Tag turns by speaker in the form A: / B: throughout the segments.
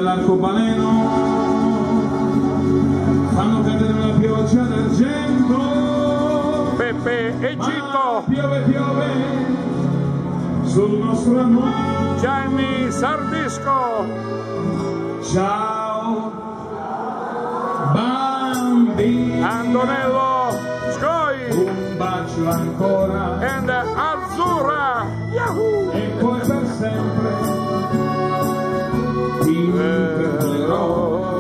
A: dell'arcobaleno fanno cadere la pioggia d'argento.
B: Peppe Egitto,
A: Piove, piove sul nostro amore.
B: Gianni Sardisco,
A: Ciao bambino,
B: Antonello Scoi
A: un bacio ancora
B: and Azzurra, Yahoo!
A: e poi per sempre ti perderò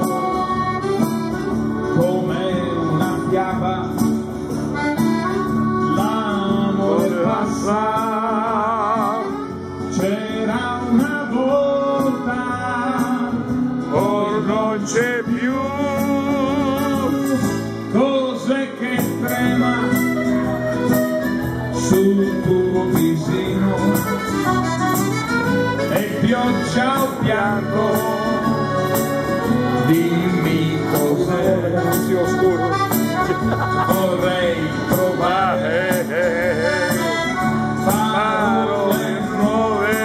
A: come una fiaba. L'amore passa, c'era una volta,
B: Or non c'è più.
A: cos'è che trema sul tuo visino, e pioggia o pianto, dimmi cos'è.
B: Sì, oscuro.
A: Vorrei trovare parole nuove,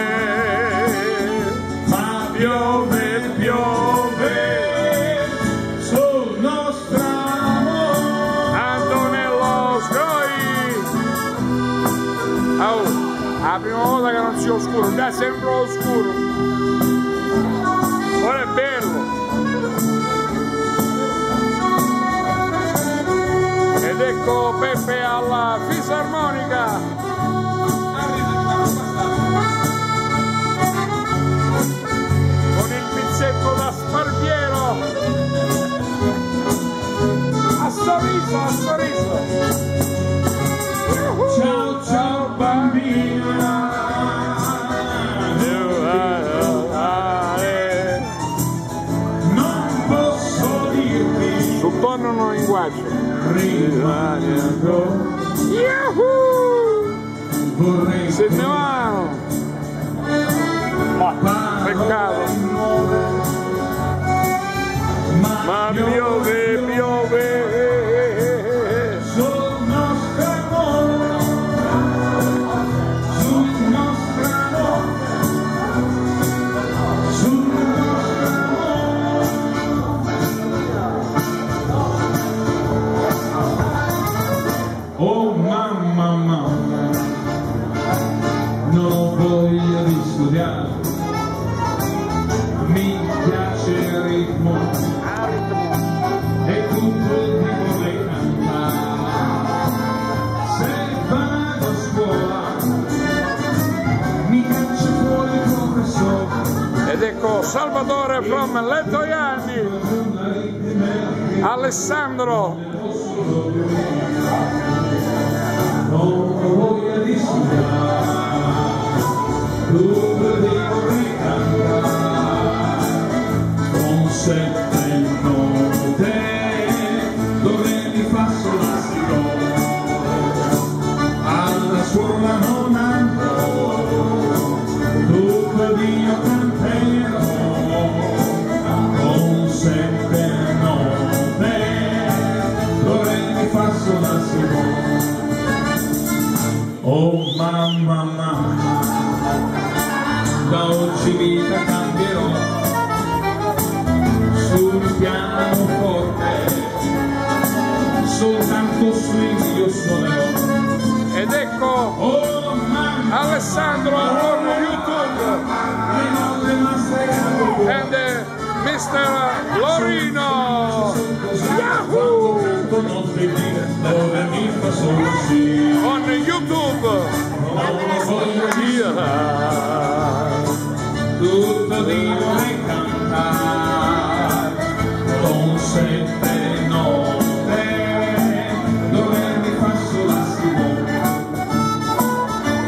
A: ma piove, piove sul nostro amore.
B: Antonello Scoi. Oh, la prima volta che non sia oscuro, già sempre oscuro. Ora è bello. Ed ecco Peppe alla fisarmonica. Con il pizzetto da sparviero. A sorriso, a sorriso.
A: Ciao, ciao bambina, non posso dirti
B: Sul tono non linguaggio.
A: rimani ancora.
B: Yahoo!
A: Vorrei
B: Se ne vanno. Ma peccato. Ma piove, piove.
A: sul nostro amore, sul nostro amore, sul nostro amore. Oh mamma, mamma, non ho voglia di studiare, mi piace il ritmo e tutto il di vorrei cantare. Se vado a scuola mi caccia fuori il professore.
B: Ed ecco Salvatore from Lettoianni. Alessandro.
A: Non ho voglia di studiare, tutto di vorrei cantare, con 7 note, dove mi fa solastico, alla scuola non andrò, tutto Dio canterò, con 7 note, dove mi fa solastico. Oh mamma, mamma, da oggi vita cambierò, sul pianoforte, soltanto swing io suonerò.
B: Ed ecco
A: Oh mamma,
B: Alessandro on YouTube.
A: le note masticando
B: And Mr. Lorino. Yahoo!
A: canto notte di dove mi fa solo sì.
B: On YouTube.
A: Non voglio dire, tutto di vorrei cantare, con 7 note, dove mi fa solastico,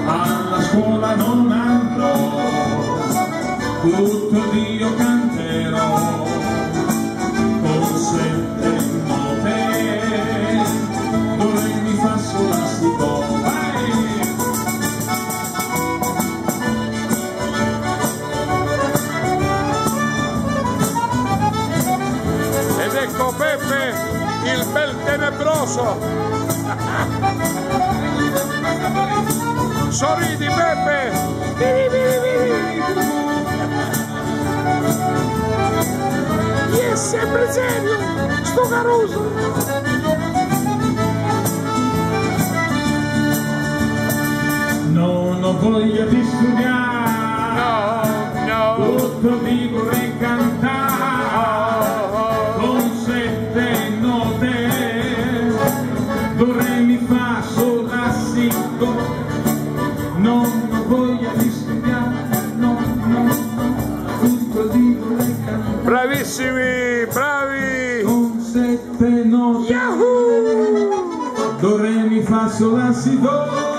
A: alla scuola non andrò, tutto Dio canterò, con 7 note, dove mi fa solastico.
B: Ed ecco Peppe, il bel tenebroso. Sorridi Peppe. sempre serio, sto Caruso.
A: Non ho voglia di studiare,
B: No,
A: tutto vi vorrei cantare, con 7 note, do re mi fa sol la si do. Non ho voglia di studiare, no, tutto vi vorrei cantare,
B: bravissimi, bravi.
A: con 7 note,
B: Yahoo!
A: do re mi fa sol la si do.